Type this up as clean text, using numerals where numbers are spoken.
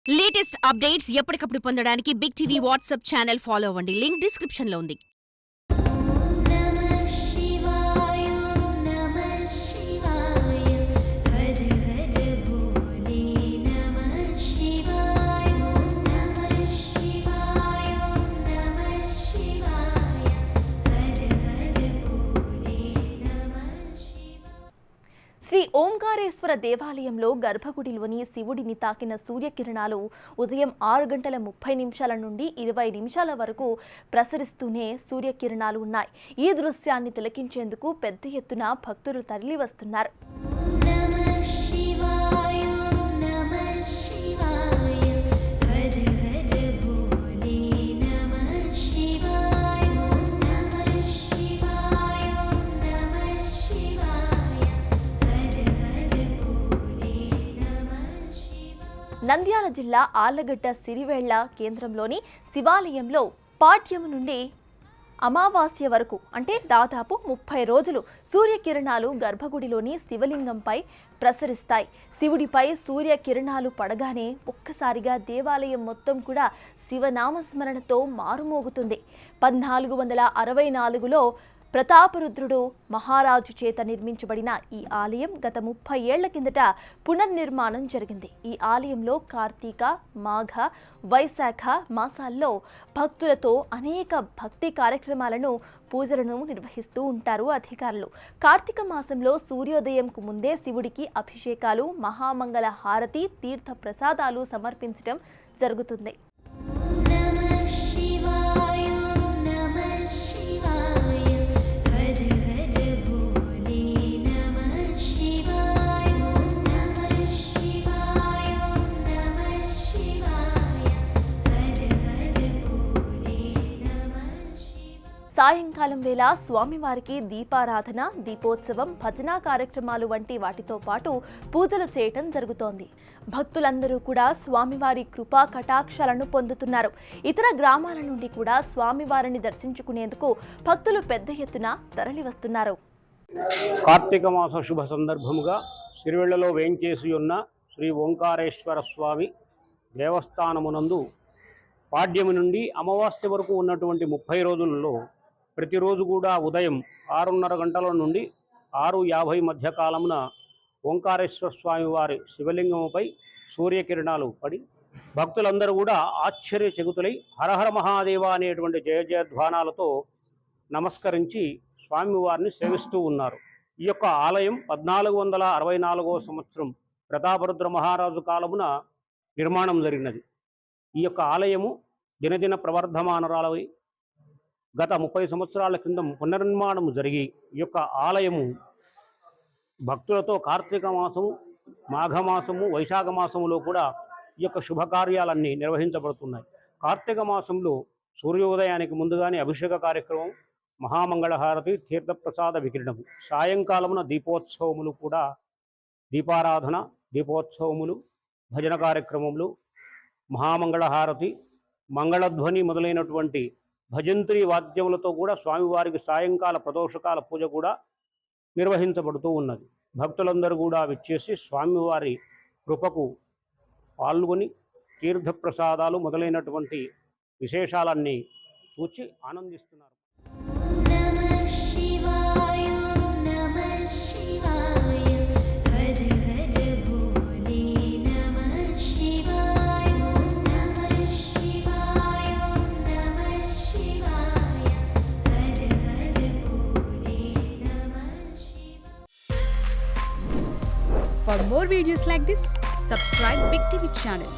Latest updates ఎప్పటికప్పుడు పొందడానికి big TV WhatsApp channel follow అవ్వండి. లింక్ డిస్క్రిప్షన్ లో ఉంది. శ్రీ ఓంకారేశ్వర దేవాలయంలో గర్భగుడిలోని శివుడిని తాకిన సూర్యకిరణాలు ఉదయం 6:30 నుండి 20 నిమిషాల వరకు ప్రసరిస్తూనే సూర్యకిరణాలు ఉన్నాయి. ఈ దృశ్యాన్ని తిలకించేందుకు పెద్ద ఎత్తున భక్తులు తరలివస్తున్నారు. నంద్యాల జిల్లా ఆళ్లగడ్డ సిరివేళ్ల కేంద్రంలోని శివాలయంలో పాఠ్యము నుండి అమావాస్య వరకు అంటే దాదాపు 30 రోజులు సూర్యకిరణాలు గర్భగుడిలోని శివలింగంపై ప్రసరిస్తాయి. శివుడిపై సూర్యకిరణాలు పడగానే ఒక్కసారిగా దేవాలయం మొత్తం కూడా శివనామస్మరణతో మారుమోగుతుంది. 1464లో ప్రతాపరుద్రుడు మహారాజు చేత నిర్మించబడిన ఈ ఆలయం గత 30 ఏళ్ల కిందట పునర్నిర్మాణం జరిగింది. ఈ ఆలయంలో కార్తీక, మాఘ, వైశాఖ మాసాల్లో భక్తులతో అనేక భక్తి కార్యక్రమాలను, పూజలను నిర్వహిస్తూ ఉంటారు అధికారులు. కార్తీక మాసంలో సూర్యోదయంకు ముందే శివుడికి అభిషేకాలు, మహామంగళ హారతి, తీర్థ ప్రసాదాలు సమర్పించడం జరుగుతుంది. సాయంకాలం వేళ స్వామివారికి దీపారాధన, దీపోత్సవం, భజనా కార్యక్రమాలు వంటి వాటితో పాటు పూజలు చేయటం జరుగుతోంది. భక్తులందరూ కూడా స్వామివారి కృపా కటాక్షాలను పొందుతున్నారు. ఇతర గ్రామాల నుండి కూడా స్వామివారిని దర్శించుకునేందుకు భక్తులు పెద్ద ఎత్తున తరలివస్తున్నారు. కార్తీక మాస శుభ సందర్భముగా సిరివెళ్లలో వేంచేసి ఉన్న శ్రీ ఓంకారేశ్వర స్వామి దేవస్థానమునందు పాడ్యము నుండి అమావాస్య వరకు ఉన్నటువంటి 30 రోజులలో ప్రతిరోజు కూడా ఉదయం 6:30 గంటల నుండి 6:50 మధ్య కాలమున ఓంకారేశ్వర స్వామి వారి శివలింగముపై సూర్యకిరణాలు పడి భక్తులందరూ కూడా ఆశ్చర్యచకితులై హరహర మహాదేవ అనేటువంటి జయ జయధ్వానాలతో నమస్కరించి స్వామివారిని సేవిస్తూ ఉన్నారు. ఈ యొక్క ఆలయం 1464వ సంవత్సరం ప్రతాపరుద్ర మహారాజు కాలమున నిర్మాణం జరిగినది. ఈ యొక్క ఆలయము దినదిన ప్రవర్ధమానరాలై గత 30 సంవత్సరాల క్రితం పునర్నిర్మాణం జరిగి ఈ యొక్క ఆలయము భక్తులతో కార్తీక మాసము, మాఘమాసము, వైశాఖ మాసములో కూడా ఈ యొక్క శుభకార్యాలన్నీ నిర్వహించబడుతున్నాయి. కార్తీక మాసంలో సూర్యోదయానికి ముందుగానే అభిషేక కార్యక్రమం, మహామంగళహారతి, తీర్థప్రసాద వికిరణము, సాయంకాలమున దీపోత్సవములు కూడా దీపారాధన, దీపోత్సవములు, భజన కార్యక్రమములు, మహామంగళహారతి, మంగళధ్వని మొదలైనటువంటి భజంత్రి వాద్యములతో కూడా స్వామివారికి సాయంకాల ప్రదోషకాల పూజ కూడా నిర్వహించబడుతూ ఉన్నది. భక్తులందరూ కూడా విచ్చేసి స్వామివారి కృపకు పాల్గొని తీర్థప్రసాదాలు మొదలైనటువంటి విశేషాలన్నీ చూచి ఆనందిస్తున్నారు. For more videos like this, subscribe Big TV channel.